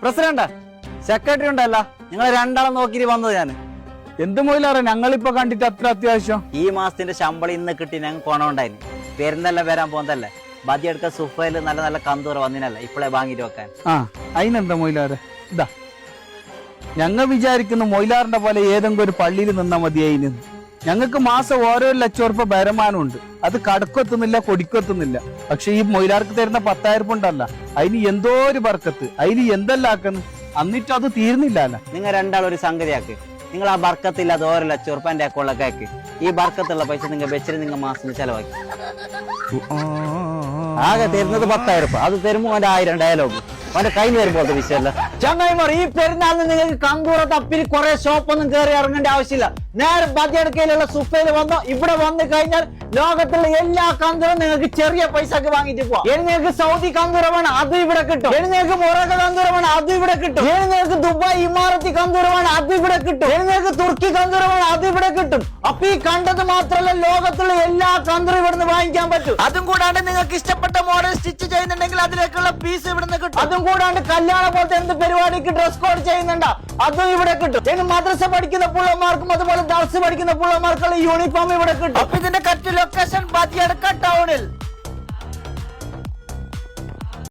President secretary ഉണ്ടല്ല, നിങ്ങൾ രണ്ടാളും നോക്കിയിട്ട് വന്നത് ഞാൻ. എന്ത് മൊയിലാറ ഞങ്ങളിപ്പോ കണ്ടിട്ട് അത്ര അത്യാവശ്യം? ഈ മാസത്തിന്റെ ശമ്പളം ഇന്ന് കിട്ടി ഞങ്ങൾക്ക് ഗുണമുണ്ടായിന്. പെരുന്നെല്ലാം വരാൻ പോകുന്നതല്ലേ, ബദിയെടുക്ക സുഫയില് നല്ല നല്ല കന്തൂറ വന്നിനല്ല ഇപ്പോഴേ വാങ്ങിട്ട് വെക്കാൻ. അതിനെന്താ മൊയിലാറ്? ഇതാ ഞങ്ങൾ വിചാരിക്കുന്ന മൊയിലാറിന്റെ പോലെ ഏതെങ്കിലും ഒരു പള്ളിയിൽ നിന്നാ മതിയായി. ഞങ്ങൾക്ക് മാസം ഓരോ ലക്ഷം വരുമാനം ഉണ്ട്. അത് കടക്കൊത്തുന്നില്ല, കൊടിക്കൊത്തുന്നില്ല. പക്ഷെ ഈ മൊയിലാർക്ക് തരുന്ന 10,000 ഉണ്ടല്ല, അതിന് എന്തോ ഒരു ബർക്കത്ത്, അതിന് എന്തെല്ലാം ആക്കുന്നു. എന്നിട്ട് അത് തീർന്നില്ല. നിങ്ങൾ രണ്ടാളും ഒരു സംഗതിയാക്ക്, നിങ്ങൾ ആ ബർക്കത്തില്ലാതെ ഓരോ ലക്ഷം എന്റെ അക്കൗണ്ടിലൊക്കെ ഈ ബർക്കത്തുള്ള പൈസ നിങ്ങൾ വെച്ചിട്ട് നിങ്ങൾ മാസം ചെലവാക്കി. ആകെ തരുന്നത് 10,000. അത് തരുമ്പോ അവന്റെ 1000 ഡയലോഗ് അവന്റെ കയ്യിൽ വരുമ്പോഴത്തെ വിഷയമല്ല. ചങ്ങായിമാർ, ഈ പെരുന്നാളിന് നിങ്ങൾക്ക് കന്തൂറ തപ്പിൽ കുറെ ഷോപ്പൊന്നും കയറി ഇറങ്ങേണ്ട ആവശ്യമില്ല. നേരെ ബദിയടുക്കയിലുള്ള സുഫയിൽ വന്നോ, ഇവിടെ വന്നു കഴിഞ്ഞാൽ ലോകത്തുള്ള എല്ലാ കന്തൂറും നിങ്ങൾക്ക് ചെറിയ പൈസക്ക് വാങ്ങിട്ട് പോവാം. ഇനി നിങ്ങൾക്ക് സൗദി കന്തൂറ വേണം, അത് ഇവിടെ കിട്ടും. ഇനി നിങ്ങൾക്ക് മൊറോക്ക കന്തൂറ വേണം, അത് ഇവിടെ കിട്ടും. ഇനി നിങ്ങൾക്ക് ദുബായ് ഇമാറത്തി കന്തൂറ വേണം, അത് ഇവിടെ കിട്ടും. ഇനി നിങ്ങൾക്ക് തുർക്കി കന്തൂറ വേണം, അത് ഇവിടെ കിട്ടും. അപ്പൊ ഈ കണ്ടത് മാത്രമല്ല, ലോകത്തുള്ള എല്ലാ കന്തൂറും ഇവിടുന്ന് വാങ്ങിക്കാൻ പറ്റും. അതും കൂടാണ്ട് നിങ്ങൾക്ക് ഇഷ്ടപ്പെട്ട മോഡൽ സ്റ്റിച്ച് ചെയ്യുന്നുണ്ടെങ്കിൽ അതിലേക്കുള്ള പീസ് ഇവിടുന്ന് കിട്ടും. അതും കൂടാണ്ട് കല്യാണം പോലത്തെ എന്ത് പരിപാടിക്ക് ഡ്രസ് കോഡ് ചെയ്യുന്നുണ്ടോ, അതും ഇവിടെ കിട്ടും. ഇനി മദ്രസ പഠിക്കുന്ന പിള്ളമാർക്കും അതുപോലെ ദർസ് പഠിക്കുന്ന പിള്ളമാർക്കുള്ള യൂണിഫോം ഇവിടെ കിട്ടും. അപ്പൊ ഇതിന്റെ കറക്റ്റ് ലൊക്കേഷൻ ബദിയടുക്ക ടൗണിൽ.